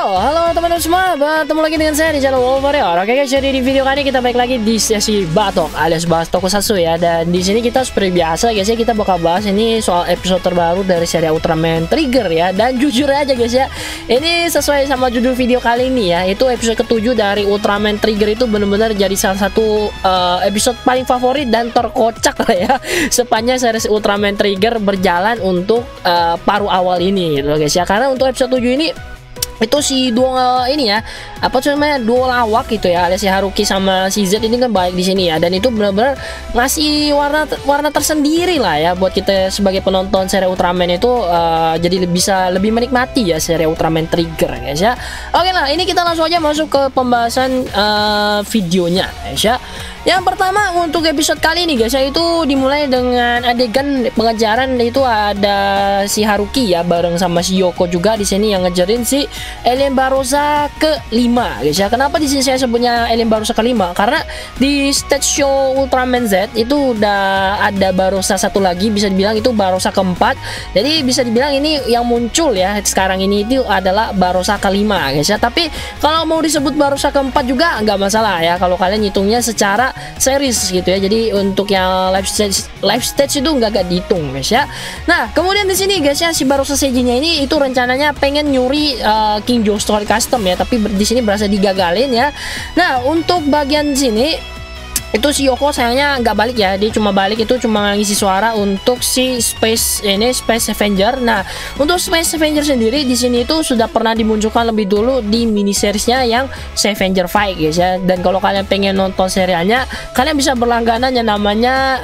Halo teman-teman semua, bertemu lagi dengan saya di channel Wolf Warrior. Oke guys, jadi di video kali ini kita balik lagi di sesi Batok alias bahas Tokusatsu ya. Dan di sini kita seperti biasa guys ya, kita bakal bahas ini soal episode terbaru dari seri Ultraman Trigger ya. Dan jujur aja guys ya, ini sesuai sama judul video kali ini ya, itu episode ke-7 dari Ultraman Trigger. Itu benar-benar jadi salah satu episode paling favorit dan terkocak lah ya sepanjang series Ultraman Trigger berjalan untuk paruh awal ini gitu guys ya. Karena untuk episode 7 ini itu si dua ini ya, apa namanya, dua lawak gitu ya, alias si Haruki sama si Z ini kan baik di sini ya. Dan itu benar-benar ngasih warna tersendiri lah ya buat kita sebagai penonton seri Ultraman itu, jadi bisa lebih menikmati ya seri Ultraman Trigger guys ya. Oke lah, ini kita langsung aja masuk ke pembahasan videonya guys ya. Yang pertama untuk episode kali ini guys ya, itu dimulai dengan adegan pengejaran. Itu ada si Haruki ya bareng sama si Yoko juga di sini yang ngejarin si Alien Barrosa ke-5 guys ya. Kenapa di sini saya sebutnya Alien Barrosa ke-5? Karena di stage show Ultraman Z itu udah ada Barrosa satu lagi, bisa dibilang itu Barrosa ke-4. Jadi bisa dibilang ini yang muncul ya sekarang ini itu adalah Barrosa ke-5 guys ya. Tapi kalau mau disebut Barrosa ke-4 juga nggak masalah ya kalau kalian hitungnya secara series gitu ya. Jadi untuk yang live stage itu nggak dihitung guys ya. Nah kemudian di sini guys ya, si Barrosa Seiji-nya ini itu rencananya pengen nyuri King Joestar Custom ya, tapi di sini berasa digagalin ya. Nah untuk bagian sini itu si Yoko sayangnya nggak balik ya, dia cuma balik itu cuma ngisi suara untuk si Space Avenger. Nah untuk Space Avenger sendiri di sini itu sudah pernah dimunculkan lebih dulu di mini seriesnya yang Avenger Fight guys ya. Dan kalau kalian pengen nonton serialnya, kalian bisa berlangganan yang namanya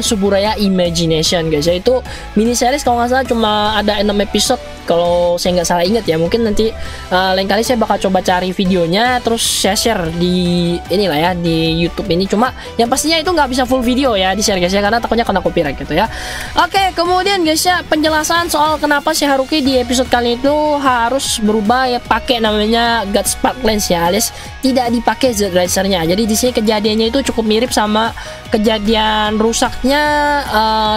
Suburaya Imagination guys ya. Itu mini series kalau nggak salah cuma ada 6 episode kalau saya nggak salah ingat ya. Mungkin nanti lain kali saya bakal coba cari videonya terus saya share di inilah ya, di YouTube ini. Cuma yang pastinya itu nggak bisa full video ya di share guys ya, karena takutnya kena copyright gitu ya. Oke, kemudian guys ya, penjelasan soal kenapa si Haruki di episode kali itu harus berubah ya, pakai namanya God Spark Lens ya, alias tidak dipakai Z Riser-nya. Jadi di sini kejadiannya itu cukup mirip sama kejadian rusaknya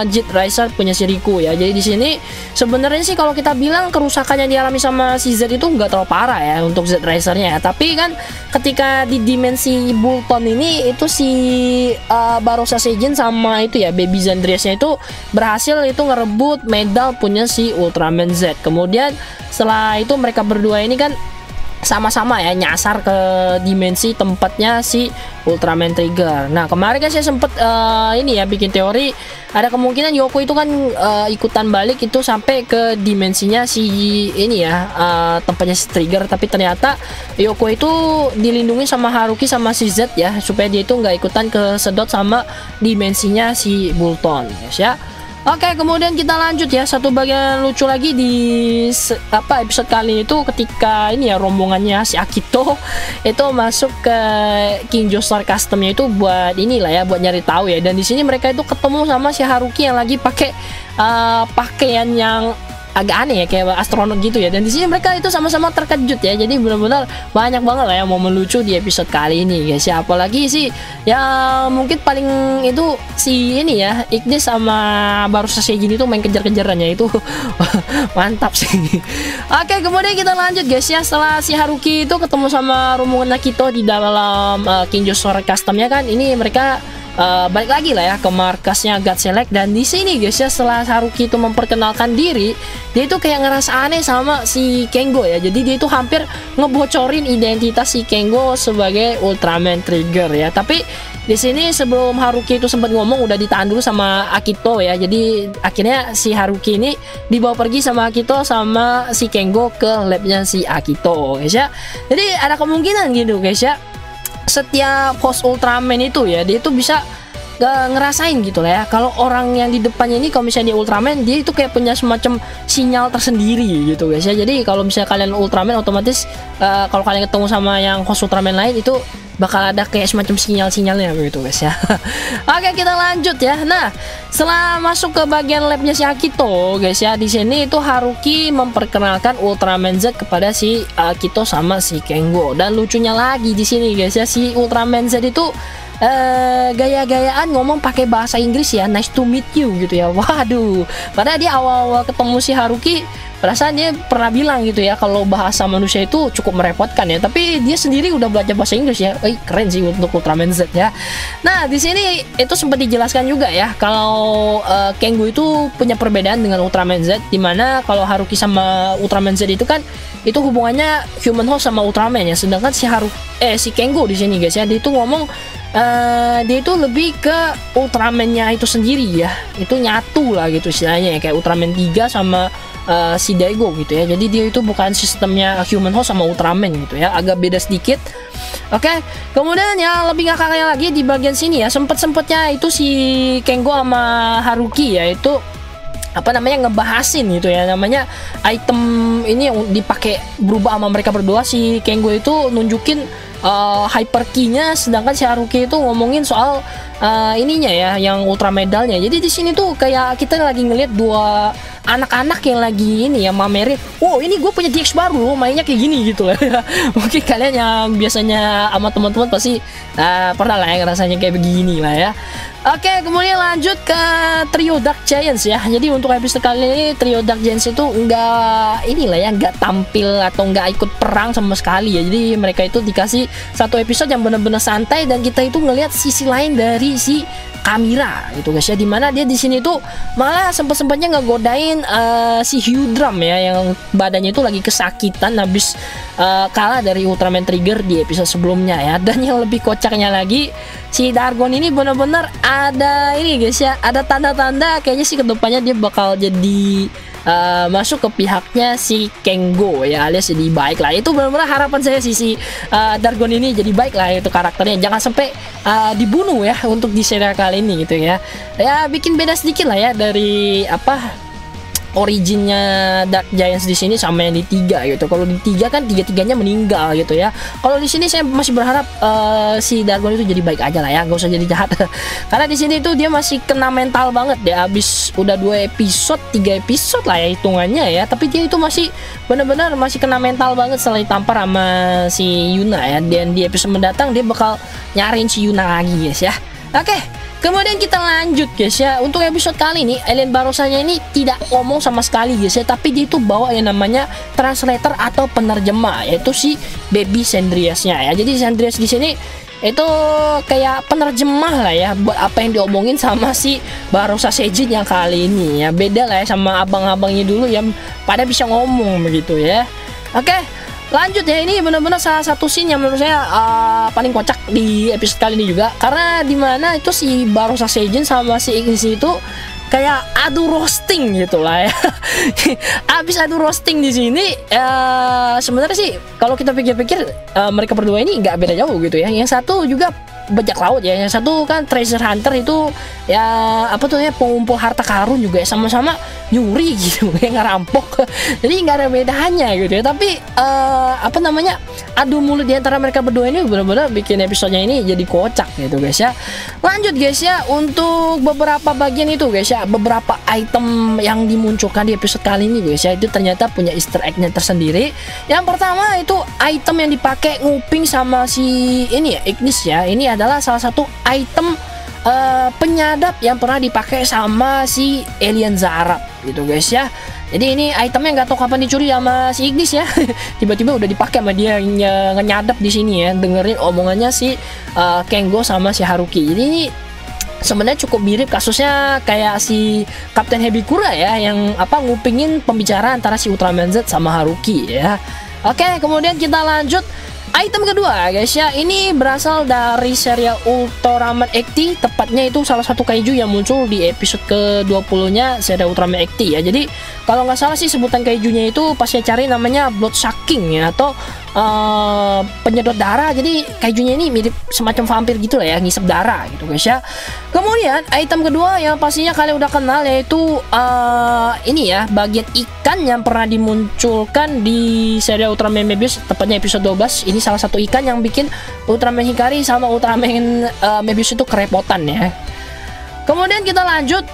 Jet Riser punya si Riku ya. Jadi di sini sebenarnya sih kalau kita bilang kerusakan yang dialami sama si Z itu nggak terlalu parah ya untuk Z Riser-nya ya. Tapi kan ketika di dimensi Bulton ini itu si Barrosa Seijin sama itu ya Baby Zandriasnya itu berhasil itu ngerebut medal punya si Ultraman Z. Kemudian setelah itu mereka berdua ini kan sama-sama ya nyasar ke dimensi tempatnya si Ultraman Trigger. Nah kemarin kan saya sempet ini ya bikin teori, ada kemungkinan Yoko itu kan ikutan balik itu sampai ke dimensinya si ini ya, tempatnya si Trigger. Tapi ternyata Yoko itu dilindungi sama Haruki sama si Z ya, supaya dia itu nggak ikutan kesedot sama dimensinya si Bulton guys ya. Oke, kemudian kita lanjut ya, satu bagian lucu lagi di episode kali itu ketika ini ya rombongannya si Akito itu masuk ke King Joestar Customnya itu buat inilah ya, buat nyari tahu ya. Dan di sini mereka itu ketemu sama si Haruki yang lagi pakai pakaian yang agak aneh ya, kayak astronot gitu ya. Dan di sini mereka itu sama-sama terkejut ya. Jadi benar-benar banyak banget lah ya momen lucu di episode kali ini guys ya. Apalagi sih ya, mungkin paling itu si ini ya, Ignis sama Barrosa Seijin itu main kejar-kejarannya itu mantap sih. Oke, kemudian kita lanjut guys ya. Setelah si Haruki itu ketemu sama rombongan Nakito di dalam King Joestar Customnya kan, ini mereka balik lagi lah ya ke markasnya God Select. Dan di sini guys ya, setelah Haruki itu memperkenalkan diri, dia itu kayak ngerasa aneh sama si Kengo ya. Jadi dia itu hampir ngebocorin identitas si Kengo sebagai Ultraman Trigger ya. Tapi di sini sebelum Haruki itu sempat ngomong udah ditahan dulu sama Akito ya. Jadi akhirnya si Haruki ini dibawa pergi sama Akito sama si Kengo ke labnya si Akito guys ya. Jadi ada kemungkinan gitu guys ya, setiap host Ultraman itu ya, dia itu bisa ngerasain gitu lah ya, kalau orang yang di depannya ini kalau misalnya dia Ultraman, dia itu kayak punya semacam sinyal tersendiri gitu guys ya. Jadi kalau misalnya kalian Ultraman, otomatis kalau kalian ketemu sama yang host Ultraman lain itu bakal ada kayak semacam sinyal-sinyalnya begitu guys ya. Oke, kita lanjut ya. Nah, setelah masuk ke bagian labnya si Akito guys ya, di sini itu Haruki memperkenalkan Ultraman Z kepada si Akito sama si Kengo. Dan lucunya lagi di sini guys ya, si Ultraman Z itu gaya-gayaan ngomong pakai bahasa Inggris ya, nice to meet you gitu ya. Waduh, padahal dia awal-awal ketemu si Haruki perasaan dia pernah bilang gitu ya kalau bahasa manusia itu cukup merepotkan ya, tapi dia sendiri udah belajar bahasa Inggris ya. Keren sih untuk Ultraman Z ya. Nah di sini itu sempat dijelaskan juga ya kalau Kengo itu punya perbedaan dengan Ultraman Z, dimana kalau Haruki sama Ultraman Z itu kan itu hubungannya human host sama Ultraman ya, sedangkan si Kengo di sini guys ya, dia itu ngomong dia itu lebih ke Ultraman-nya itu sendiri ya, itu nyatu lah gitu istilahnya ya, kayak Ultraman 3 sama si Daigo gitu ya. Jadi dia itu bukan sistemnya human host sama Ultraman gitu ya, agak beda sedikit. Oke, kemudian yang lebih ngakalnya lagi di bagian sini ya, sempetnya itu si Kengo sama Haruki ya itu apa namanya ngebahasin gitu ya, namanya item ini yang dipakai berubah sama mereka berdua. Si Kengo itu nunjukin hyper key-nya, sedangkan si Haruki itu ngomongin soal ininya ya, yang ultra medalnya. Jadi di sini tuh kayak kita lagi ngelihat dua anak-anak yang lagi ini ya mamerin, oh ini gue punya DX baru loh, mainnya kayak gini gitu lah. Mungkin kalian yang biasanya sama teman-teman pasti pernah lah ya rasanya kayak begini lah ya. Oke, kemudian lanjut ke trio Dark Giants ya. Jadi untuk episode kali ini trio Dark Giants itu nggak inilah ya, nggak tampil atau nggak ikut perang sama sekali ya. Jadi mereka itu dikasih satu episode yang benar-benar santai, dan kita itu ngelihat sisi lain dari si Kamira gitu guys ya, dimana dia di sini tuh malah sempet-sempetnya ngegodain si Hyudram ya, yang badannya itu lagi kesakitan habis kalah dari Ultraman Trigger di episode sebelumnya ya. Dan yang lebih kocaknya lagi, si Dargon ini bener-bener ada ini guys ya, ada tanda-tanda kayaknya sih kedepannya dia bakal jadi masuk ke pihaknya si Kengo ya, alias jadi baik lah. Itu benar-benar harapan saya sih, si Dargon ini jadi baik lah itu karakternya, jangan sampai dibunuh ya untuk di serial kali ini gitu ya. Ya bikin beda sedikit lah ya dari apa originnya Dark Giants di sini sama yang di 3 gitu. Kalau di 3 kan tiga-tiganya meninggal gitu ya. Kalau di sini saya masih berharap si Dargon itu jadi baik aja lah ya, gak usah jadi jahat. Karena di sini tuh dia masih kena mental banget ya, habis udah 2 episode, 3 episode lah ya hitungannya ya, tapi dia itu masih benar-benar masih kena mental banget setelah ditampar sama si Yuna ya. Dan di episode mendatang dia bakal nyariin si Yuna lagi guys ya. Oke. Kemudian kita lanjut guys ya. Untuk episode kali ini Alien Barosanya ini tidak ngomong sama sekali guys ya, tapi dia itu bawa yang namanya translator atau penerjemah, yaitu si Baby Sandriasnya ya. Jadi Sandrias di sini itu kayak penerjemah lah ya buat apa yang diomongin sama si Barossa Seijin yang kali ini ya. Beda lah ya sama abang-abangnya dulu yang pada bisa ngomong begitu ya. Oke. Lanjut ya, ini benar-benar salah satu scene yang menurut saya paling kocak di episode kali ini juga, karena dimana itu si Barossa Seijin sama si Ignis itu kayak adu roasting gitu lah ya. Abis adu roasting di sini sebenarnya sih kalau kita pikir-pikir mereka berdua ini nggak beda jauh gitu ya. Yang satu juga bajak laut ya, yang satu kan treasure hunter itu ya apa tuh ya, pengumpul harta karun juga ya, sama-sama nyuri gitu ya, ngerampok. Jadi nggak ada bedanya gitu ya, tapi apa namanya adu mulut di antara mereka berdua ini benar-benar bikin episodenya ini jadi kocak gitu guys ya. Lanjut guys ya, untuk beberapa bagian itu guys ya, beberapa item yang dimunculkan di episode kali ini guys ya, itu ternyata punya easter egg-nya tersendiri. Yang pertama itu item yang dipakai nguping sama si ini ya, Ignis ya. Ini adalah salah satu item penyadap yang pernah dipakai sama si alien Zarab gitu guys ya. Jadi ini itemnya nggak tahu kapan dicuri sama si Ignis ya. Tiba-tiba udah dipakai sama dia yang nyadap di sini ya, dengerin omongannya si Kengo sama si Haruki. Jadi ini sebenarnya cukup mirip kasusnya kayak si Kapten Hebikura ya, yang apa ngupingin pembicaraan antara si Ultraman Z sama Haruki ya. Oke, kemudian kita lanjut. Item kedua guys ya, ini berasal dari serial Ultraman XT, tepatnya itu salah satu kaiju yang muncul di episode ke-20-nya serial Ultraman XT ya. Jadi kalau nggak salah sih sebutan kaijunya itu pas saya cari namanya Blood Sucking ya, atau penyedot darah. Jadi kaijunya ini mirip semacam vampir gitu lah ya, ngisep darah gitu guys ya. Kemudian item kedua yang pastinya kalian udah kenal, yaitu ini ya, bagian ikan yang pernah dimunculkan di serial Ultraman Mebius, tepatnya episode 12. Ini salah satu ikan yang bikin Ultraman Hikari sama Ultraman Mebius itu kerepotan ya. Kemudian kita lanjut,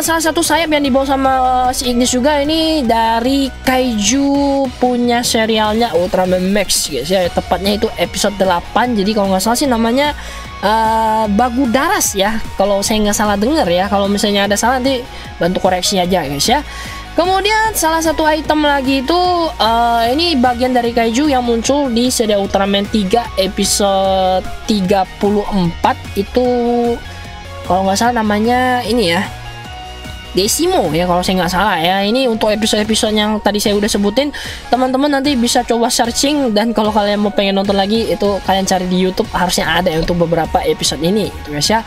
salah satu sayap yang dibawa sama si Ignis juga ini dari kaiju punya serialnya Ultraman Max guys ya, tepatnya itu episode 8. Jadi kalau nggak salah sih namanya Bagu Daras ya, kalau saya nggak salah dengar ya. Kalau misalnya ada salah nanti bantu koreksi aja guys ya. Kemudian salah satu item lagi itu ini bagian dari kaiju yang muncul di serial Ultraman 3 episode 34 itu, kalau nggak salah namanya ini ya, Decimo ya kalau saya nggak salah ya. Ini untuk episode-episode yang tadi saya udah sebutin, teman-teman nanti bisa coba searching, dan kalau kalian mau pengen nonton lagi itu kalian cari di YouTube, harusnya ada ya untuk beberapa episode ini gitu guys ya.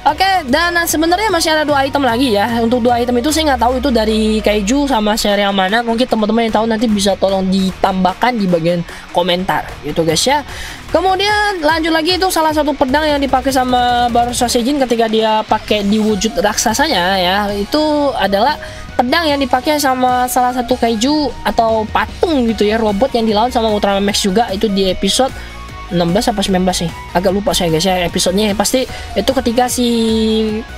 Oke, dan sebenarnya masih ada 2 item lagi ya. Untuk 2 item itu saya nggak tahu itu dari kaiju sama serial mana. Mungkin teman-teman yang tahu nanti bisa tolong ditambahkan di bagian komentar gitu guys ya. Kemudian lanjut lagi, itu salah satu pedang yang dipakai sama Barossa Seijin ketika dia pakai di wujud raksasanya ya. Itu adalah pedang yang dipakai sama salah satu kaiju atau patung gitu ya, robot yang dilawan sama Ultraman Max juga, itu di episode 16 apa 19 sih, agak lupa saya guys ya episodenya. Pasti itu ketika si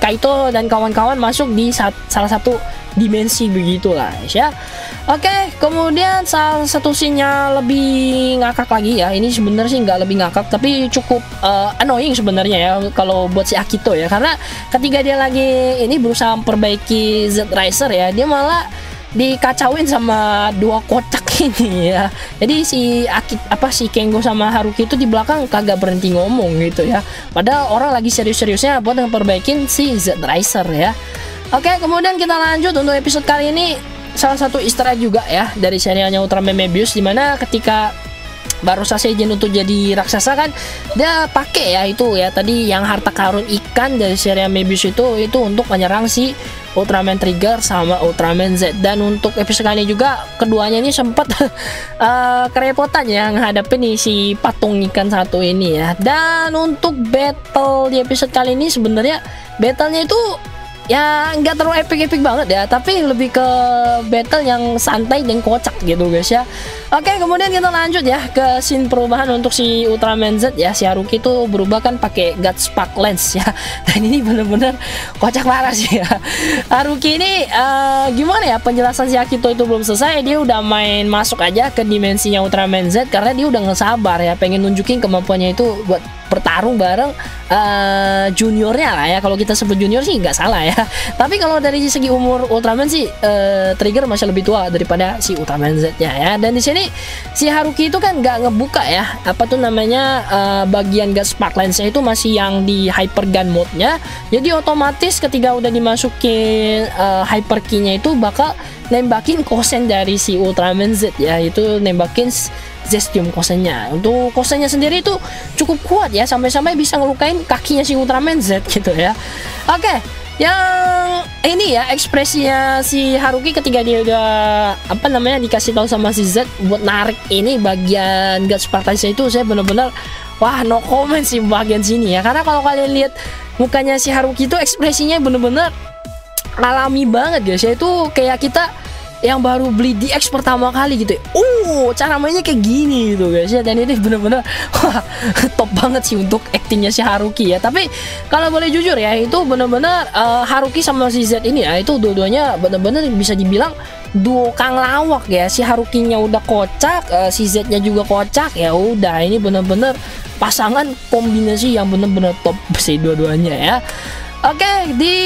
Kaito dan kawan-kawan masuk di salah satu dimensi begitulah guys ya. Oke, kemudian salah satu scene-nya lebih ngakak lagi ya. Ini sebenarnya sih nggak lebih ngakak, tapi cukup annoying sebenarnya ya kalau buat si Akito ya, karena ketika dia lagi ini berusaha memperbaiki Z Riser ya, dia malah dikacauin sama 2 kocak ini ya. Jadi si Kengo sama Haruki itu di belakang kagak berhenti ngomong gitu ya, padahal orang lagi serius-seriusnya buat memperbaikin si Z Riser ya. Oke, kemudian kita lanjut untuk episode kali ini. Salah satu easter egg juga ya dari serialnya Ultraman Mebius, dimana ketika Barossa Seijin untuk jadi raksasa kan dia pakai ya itu ya tadi yang harta karun ikan dari serial Mebius itu untuk menyerang si Ultraman Trigger sama Ultraman Z. Dan untuk episode kali ini juga keduanya ini sempat kerepotan ya menghadapi nih si patung ikan satu ini ya. Dan untuk battle di episode kali ini sebenarnya battlenya itu ya nggak terlalu epic banget ya, tapi lebih ke battle yang santai dan kocak gitu guys ya. Oke, kemudian kita lanjut ya ke scene perubahan untuk si Ultraman Z ya. Si Haruki itu berubah kan pakai God Spark Lens ya, dan ini bener-bener kocak parah sih ya. Haruki ini gimana ya, penjelasan si Akito itu belum selesai, dia udah main masuk aja ke dimensinya Ultraman Z karena dia udah nggak sabar ya pengen nunjukin kemampuannya itu buat bertarung bareng juniornya lah ya. Kalau kita sebut junior sih nggak salah ya, tapi kalau dari segi umur Ultraman sih Trigger masih lebih tua daripada si Ultraman Z nya ya. Dan di sini si Haruki itu kan nggak ngebuka ya apa tuh namanya bagian gas spark lens-nya itu masih yang di hyper gun mode-nya, jadi otomatis ketika udah dimasukin hyper key-nya itu bakal nembakin kosen dari si Ultraman Z ya, itu nembakin Zestium kosennya. Untuk kosennya sendiri itu cukup kuat ya, sampai-sampai bisa ngelukain kakinya si Ultraman Z gitu ya. Oke, yang ini ya ekspresinya si Haruki ketika dia udah apa namanya dikasih tahu sama si Z buat narik ini bagian God Spark Lens itu, saya bener-bener wah no comment sih bagian sini ya, karena kalau kalian lihat mukanya si Haruki itu ekspresinya bener-bener alami banget guys ya. Itu kayak kita yang baru beli DX pertama kali gitu ya. Cara mainnya kayak gini gitu guys ya. Dan ini bener-bener wah top banget sih untuk aktingnya si Haruki ya. Tapi kalau boleh jujur ya, itu bener-bener Haruki sama si Z ini ya, itu dua-duanya bener-bener bisa dibilang duo kang lawak ya. Si Harukinya udah kocak, si Z-nya juga kocak ya. Udah ini bener-bener pasangan kombinasi yang bener-bener top sih dua-duanya ya. Oke, di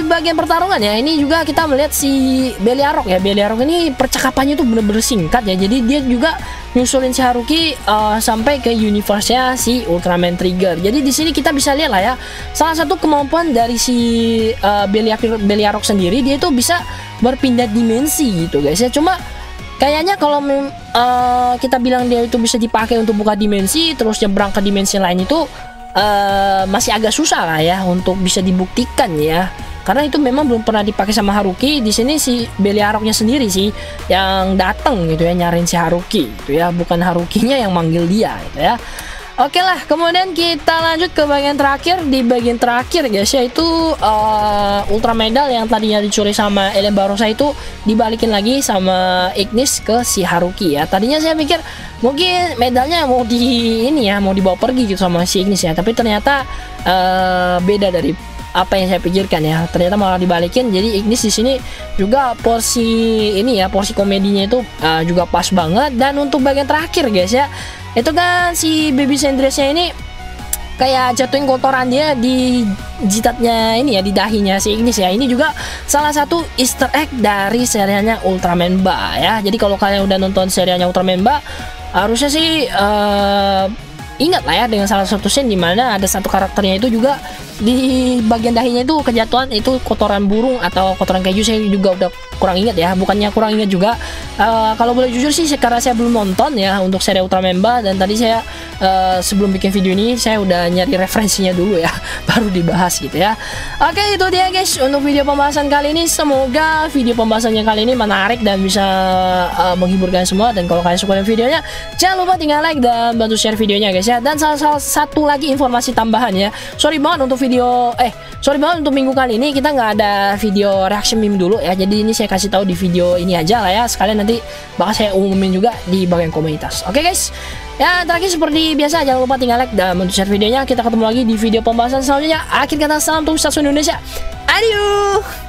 bagian pertarungan ya, ini juga kita melihat si Beliarok ya. Beliarok ini percakapannya tuh bener-bener singkat ya. Jadi dia juga nyusulin si Haruki sampai ke universe-nya si Ultraman Trigger. Jadi di sini kita bisa lihat lah ya, salah satu kemampuan dari si Beliarok sendiri, dia itu bisa berpindah dimensi gitu guys ya. Cuma kayaknya kalau kita bilang dia itu bisa dipakai untuk buka dimensi terus nyebrang ke dimensi lain itu masih agak susah lah ya untuk bisa dibuktikan ya, karena itu memang belum pernah dipakai sama Haruki. Di sini si Beliaroknya sendiri sih yang datang gitu ya nyariin si Haruki gitu ya, bukan Harukinya yang manggil dia gitu ya. Oke lah, kemudian kita lanjut ke bagian terakhir. Di bagian terakhir guys ya, itu Ultra Medal yang tadinya dicuri sama Ellen Barossa itu dibalikin lagi sama Ignis ke si Haruki ya. Tadinya saya pikir mungkin medalnya mau mau dibawa pergi gitu sama si Ignis ya, tapi ternyata beda dari apa yang saya pikirkan ya. Ternyata malah dibalikin. Jadi Ignis di sini juga porsi komedinya itu juga pas banget. Dan untuk bagian terakhir guys ya, itu kan si Baby Sandressnya ini kayak jatuhin kotoran dia di jitatnya ini ya, di dahinya si Ignis ya. Ini juga salah satu Easter egg dari serialnya Ultraman Ba ya. Jadi kalau kalian udah nonton serialnya Ultraman Ba, harusnya sih ingat lah ya dengan salah satu scene dimana ada satu karakternya itu juga di bagian dahinya itu kejatuhan itu kotoran burung atau kotoran keju. Saya juga udah kurang ingat ya, bukannya kurang ingat juga. Kalau boleh jujur sih karena saya belum nonton ya untuk seri Ultraman Ba, dan tadi saya sebelum bikin video ini saya udah nyari referensinya dulu ya baru dibahas gitu ya. Oke, itu dia guys untuk video pembahasan kali ini. Semoga video pembahasannya kali ini menarik dan bisa menghibur kalian semua. Dan kalau kalian suka dengan videonya, jangan lupa tinggal like dan bantu share videonya guys ya. Dan salah satu lagi informasi tambahan ya, sorry banget untuk minggu kali ini kita nggak ada video reaction meme dulu ya. Jadi ini saya kasih tahu di video ini aja lah ya, sekalian nanti bakal saya umumin juga di bagian komunitas. Oke guys, ya terakhir seperti biasa jangan lupa tinggal like dan bantu share videonya. Kita ketemu lagi di video pembahasan selanjutnya. Akhir kata, salam untuk Stasiun Indonesia. Adieu.